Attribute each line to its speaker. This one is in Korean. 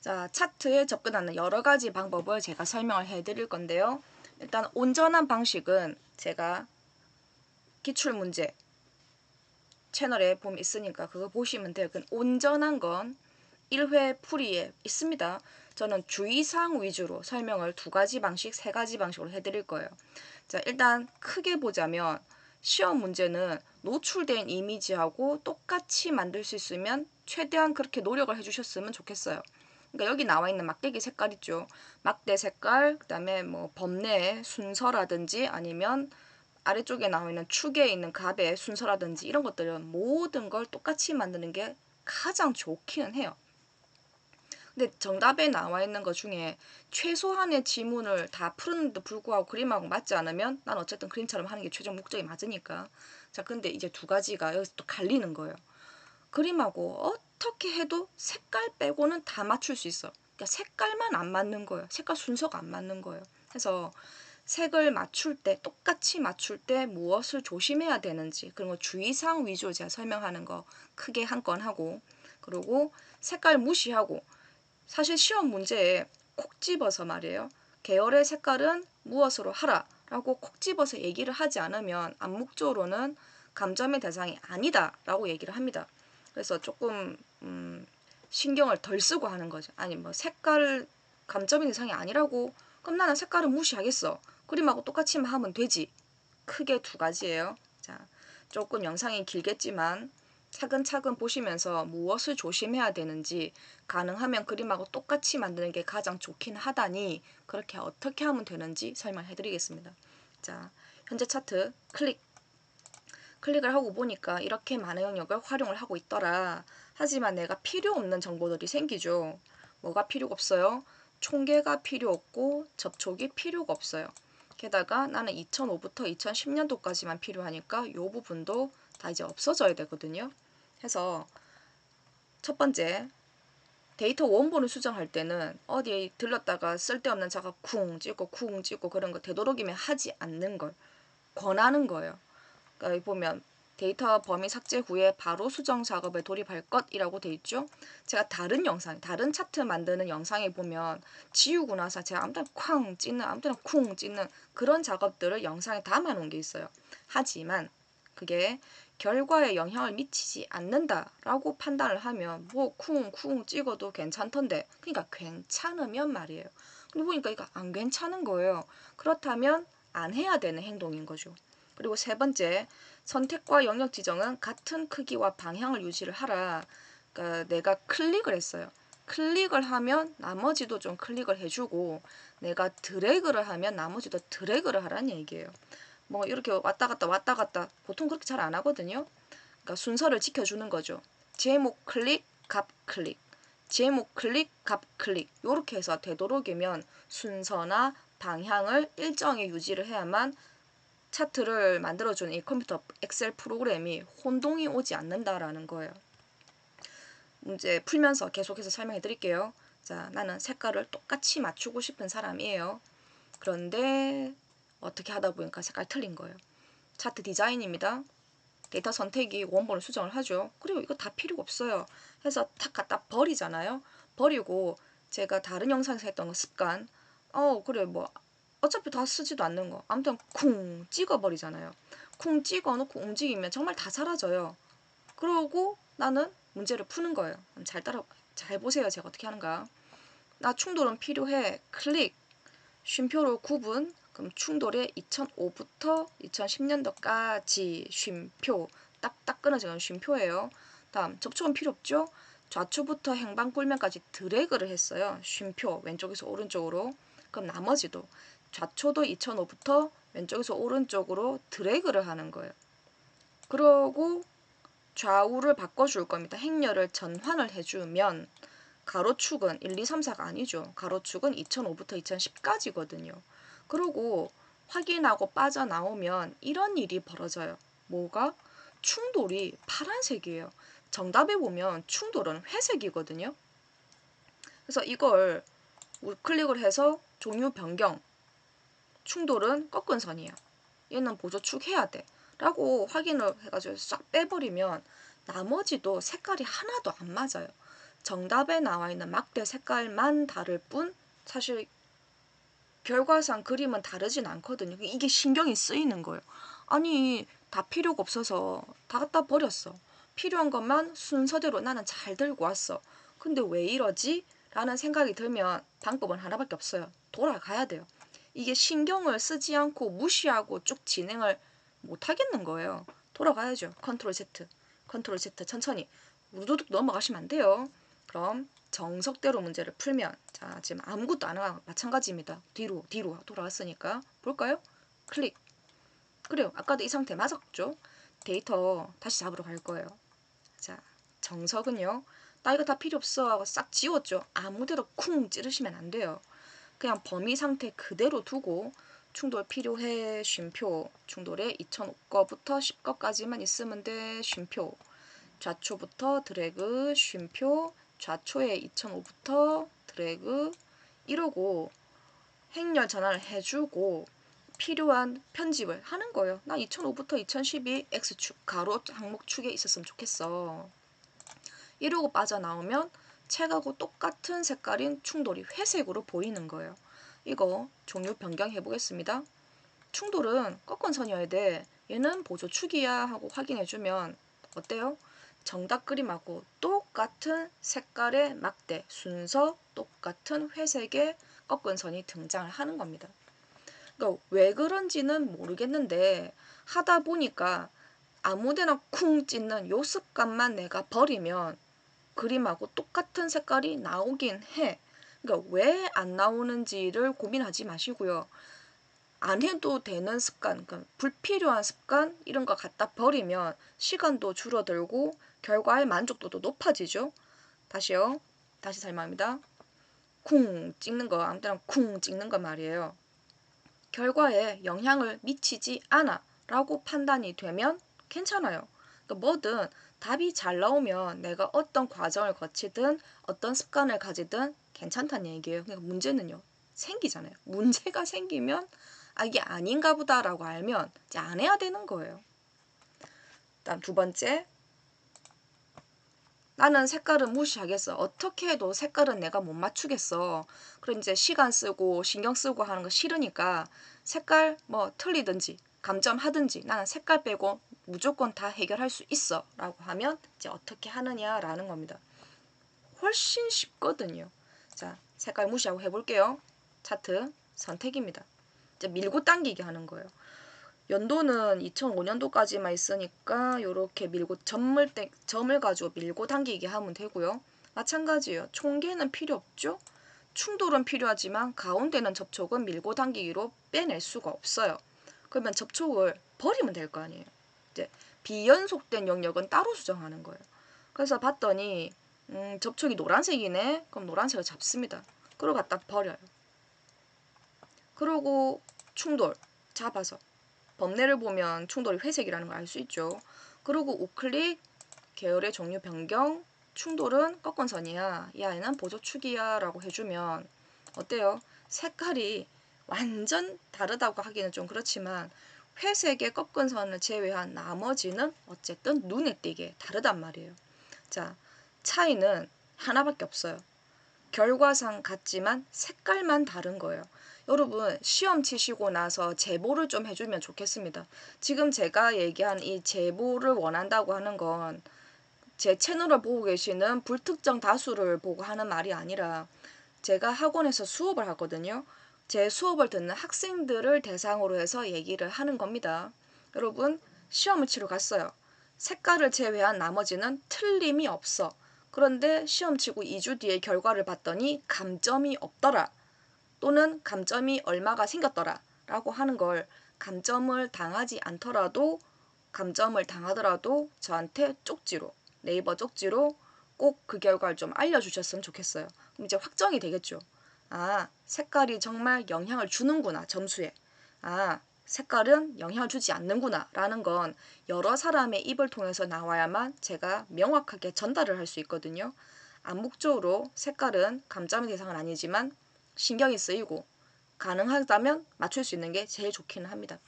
Speaker 1: 자, 차트에 접근하는 여러 가지 방법을 제가 설명을 해드릴 건데요. 일단 온전한 방식은 제가 기출문제 채널에 보면 있으니까 그거 보시면 돼요. 그 온전한 건 1회 풀이에 있습니다. 저는 주의사항 위주로 설명을 2가지 방식, 3가지 방식으로 해드릴 거예요. 자, 일단 크게 보자면 시험 문제는 노출된 이미지하고 똑같이 만들 수 있으면 최대한 그렇게 노력을 해주셨으면 좋겠어요. 그러니까 여기 나와 있는 막대기 색깔 있죠. 막대 색깔, 그 다음에 뭐 범례의 순서라든지 아니면 아래쪽에 나와 있는 축에 있는 갑의 순서라든지 이런 것들은 모든 걸 똑같이 만드는 게 가장 좋기는 해요. 근데 정답에 나와 있는 것 중에 최소한의 지문을 다 푸는데도 불구하고 그림하고 맞지 않으면 난 어쨌든 그림처럼 하는 게 최종 목적이 맞으니까. 자, 근데 이제 2가지가 여기서 또 갈리는 거예요. 그림하고 어떻게 해도 색깔 빼고는 다 맞출 수 있어. 그러니까 색깔만 안 맞는 거예요. 색깔 순서가 안 맞는 거예요. 그래서 색을 맞출 때, 똑같이 맞출 때 무엇을 조심해야 되는지, 그런 거 주의사항 위주로 제가 설명하는 거 크게 한 건 하고, 그리고 색깔 무시하고, 사실 시험 문제에 콕 집어서 말이에요. 계열의 색깔은 무엇으로 하라 라고 콕 집어서 얘기를 하지 않으면 암묵적으로는 감점의 대상이 아니다 라고 얘기를 합니다. 그래서 조금 신경을 덜 쓰고 하는 거죠. 아니 뭐 색깔 감점의 대상이 아니라고 그럼 나는 색깔은 무시하겠어. 그림하고 똑같이만 하면 되지. 크게 2가지예요. 자, 조금 영상이 길겠지만 차근차근 보시면서 무엇을 조심해야 되는지, 가능하면 그림하고 똑같이 만드는 게 가장 좋긴 하다니 그렇게 어떻게 하면 되는지 설명해 드리겠습니다. 자, 현재 차트 클릭을 하고 보니까 이렇게 많은 영역을 활용을 하고 있더라. 하지만 내가 필요 없는 정보들이 생기죠. 뭐가 필요가 없어요? 총계가 필요 없고 접촉이 필요가 없어요. 게다가 나는 2005부터 2010년도까지만 필요하니까 이 부분도 다 이제 없어져야 되거든요. 해서 첫 번째, 데이터 원본을 수정할 때는 어디에 들렀다가 쓸데없는 작업 쿵 찍고 그런 거 되도록이면 하지 않는 걸 권하는 거예요. 그러니까 보면 데이터 범위 삭제 후에 바로 수정 작업에 돌입할 것이라고 돼 있죠. 제가 다른 영상, 다른 차트 만드는 영상에 보면 지우고 나서 제가 아무 때나 쾅 찍는, 아무 때나 쿵 찍는 그런 작업들을 영상에 담아 놓은 게 있어요. 하지만 그게 결과에 영향을 미치지 않는다라고 판단을 하면 뭐 쿵쿵 찍어도 괜찮던데, 그러니까 괜찮으면 말이에요. 근데 보니까 이거 안 괜찮은 거예요. 그렇다면 안 해야 되는 행동인 거죠. 그리고 3번째, 선택과 영역 지정은 같은 크기와 방향을 유지를 하라. 그러니까 내가 클릭을 했어요. 클릭을 하면 나머지도 좀 클릭을 해주고, 내가 드래그를 하면 나머지도 드래그를 하라는 얘기예요. 뭐 이렇게 왔다 갔다 보통 그렇게 잘 안 하거든요. 그러니까 순서를 지켜주는 거죠. 제목 클릭, 갑 클릭, 제목 클릭, 갑 클릭 이렇게 해서 되도록이면 순서나 방향을 일정히 유지를 해야만 차트를 만들어주는 이 컴퓨터 엑셀 프로그램이 혼동이 오지 않는다라는 거예요. 문제 풀면서 계속해서 설명해 드릴게요. 자, 나는 색깔을 똑같이 맞추고 싶은 사람이에요. 그런데 어떻게 하다 보니까 색깔 틀린 거예요. 차트 디자인입니다. 데이터 선택이 원본을 수정을 하죠. 그리고 이거 다 필요가 없어요. 해서 탁 갖다 버리잖아요. 버리고 제가 다른 영상에서 했던 거 습관, 그래 뭐 어차피 다 쓰지도 않는 거 아무튼 쿵 찍어버리잖아요. 쿵 찍어놓고 움직이면 정말 다 사라져요. 그러고 나는 문제를 푸는 거예요. 잘 보세요. 제가 어떻게 하는가. 나 충돌은 필요해. 클릭. 쉼표로 구분. 그럼 충돌에 2005부터 2010년도까지 쉼표. 딱딱 끊어지는 쉼표예요. 다음 접촉은 필요 없죠. 좌초부터 행방 꿀면까지 드래그를 했어요. 쉼표 왼쪽에서 오른쪽으로. 그럼 나머지도 좌초도 2005부터 왼쪽에서 오른쪽으로 드래그를 하는 거예요. 그러고 좌우를 바꿔줄 겁니다. 행렬을 전환을 해주면 가로축은 1, 2, 3, 4가 아니죠. 가로축은 2005부터 2010까지거든요. 그리고 확인하고 빠져나오면 이런 일이 벌어져요. 뭐가? 충돌이 파란색이에요. 정답에 보면 충돌은 회색이거든요. 그래서 이걸 우클릭을 해서 종류 변경, 충돌은 꺾은 선이에요. 얘는 보조축 해야 돼. 라고 확인을 해가지고 싹 빼버리면 나머지도 색깔이 하나도 안 맞아요. 정답에 나와 있는 막대 색깔만 다를 뿐 사실 결과상 그림은 다르진 않거든요. 이게 신경이 쓰이는 거예요. 아니 다 필요가 없어서 다 갖다 버렸어. 필요한 것만 순서대로 나는 잘 들고 왔어. 근데 왜 이러지? 라는 생각이 들면 방법은 하나밖에 없어요. 돌아가야 돼요. 이게 신경을 쓰지 않고 무시하고 쭉 진행을 못 하겠는 거예요. 돌아가야죠. 컨트롤 Z. 컨트롤 Z 천천히 우두둑 넘어가시면 안 돼요. 그럼 정석대로 문제를 풀면 자 지금 아무것도 안 하고 마찬가지입니다. 뒤로 돌아왔으니까 볼까요? 클릭. 그래요. 아까도 이 상태 맞았죠? 데이터 다시 잡으러 갈 거예요. 자 정석은요. 나 이거 다 필요 없어 하고 싹 지웠죠. 아무데도 쿵 찌르시면 안 돼요. 그냥 범위 상태 그대로 두고 충돌 필요해 쉼표 충돌에 2005거부터 10거까지만 있으면 돼 쉼표 좌초부터 드래그 쉼표 좌초에 2005부터 드래그 이러고 행렬 전환을 해주고 필요한 편집을 하는 거예요. 나 2005부터 2012 X축 가로 항목축에 있었으면 좋겠어. 이러고 빠져나오면 책하고 똑같은 색깔인 충돌이 회색으로 보이는 거예요. 이거 종류 변경해 보겠습니다. 충돌은 꺾은선이어야 돼. 얘는 보조축이야 하고 확인해주면 어때요? 정답 그림하고 똑같은 색깔의 막대, 순서 똑같은 회색의 꺾은 선이 등장을 하는 겁니다. 그러니까 왜 그런지는 모르겠는데 하다 보니까 아무데나 쿵 찢는 요 습관만 내가 버리면 그림하고 똑같은 색깔이 나오긴 해. 그러니까 왜 안 나오는지를 고민하지 마시고요. 안 해도 되는 습관, 그러니까 불필요한 습관 이런 거 갖다 버리면 시간도 줄어들고 결과의 만족도도 높아지죠. 다시요. 다시 설명합니다. 쿵 찍는 거, 아무 때나 쿵 찍는 거 말이에요. 결과에 영향을 미치지 않아 라고 판단이 되면 괜찮아요. 그러니까 뭐든 답이 잘 나오면 내가 어떤 과정을 거치든 어떤 습관을 가지든 괜찮다는 얘기예요. 그러니까 문제는요. 생기잖아요. 문제가 생기면 아 이게 아닌가 보다라고 알면 이제 안 해야 되는 거예요. 다음 두 번째. 나는 색깔은 무시하겠어. 어떻게 해도 색깔은 내가 못 맞추겠어. 그럼 이제 시간 쓰고 신경 쓰고 하는 거 싫으니까 색깔 뭐 틀리든지 감점하든지 나는 색깔 빼고 무조건 다 해결할 수 있어 라고 하면 이제 어떻게 하느냐라는 겁니다. 훨씬 쉽거든요. 자, 색깔 무시하고 해볼게요. 차트 선택입니다. 이제 밀고 당기기 하는 거예요. 연도는 2005년도까지만 있으니까 이렇게 밀고 점을 가지고 밀고 당기게 하면 되고요. 마찬가지예요. 총계는 필요 없죠. 충돌은 필요하지만 가운데는 접촉은 밀고 당기기로 빼낼 수가 없어요. 그러면 접촉을 버리면 될 거 아니에요. 이제 비연속된 영역은 따로 수정하는 거예요. 그래서 봤더니 접촉이 노란색이네. 그럼 노란색을 잡습니다. 그리고 갖다 버려요. 그리고 충돌 잡아서 범례를 보면 충돌이 회색이라는 걸 알 수 있죠. 그리고 우클릭, 계열의 종류 변경, 충돌은 꺾은선이야. 이 아이는 보조축이야 라고 해주면 어때요? 색깔이 완전 다르다고 하기는 좀 그렇지만 회색의 꺾은선을 제외한 나머지는 어쨌든 눈에 띄게 다르단 말이에요. 자, 차이는 하나밖에 없어요. 결과상 같지만 색깔만 다른 거예요. 여러분 시험 치시고 나서 제보를 좀 해주면 좋겠습니다. 지금 제가 얘기한 이 제보를 원한다고 하는 건 제 채널을 보고 계시는 불특정 다수를 보고 하는 말이 아니라 제가 학원에서 수업을 하거든요. 제 수업을 듣는 학생들을 대상으로 해서 얘기를 하는 겁니다. 여러분 시험을 치러 갔어요. 색깔을 제외한 나머지는 틀림이 없어. 그런데 시험 치고 2주 뒤에 결과를 봤더니 감점이 없더라. 또는 감점이 얼마가 생겼더라. 라고 하는 걸 감점을 당하지 않더라도 감점을 당하더라도 저한테 쪽지로 네이버 쪽지로 꼭 그 결과를 좀 알려주셨으면 좋겠어요. 그럼 이제 확정이 되겠죠. 아 색깔이 정말 영향을 주는구나 점수에. 아 색깔은 영향을 주지 않는구나 라는 건 여러 사람의 입을 통해서 나와야만 제가 명확하게 전달을 할 수 있거든요. 암묵적으로 색깔은 감점의 대상은 아니지만 신경이 쓰이고 가능하다면 맞출 수 있는 게 제일 좋기는 합니다.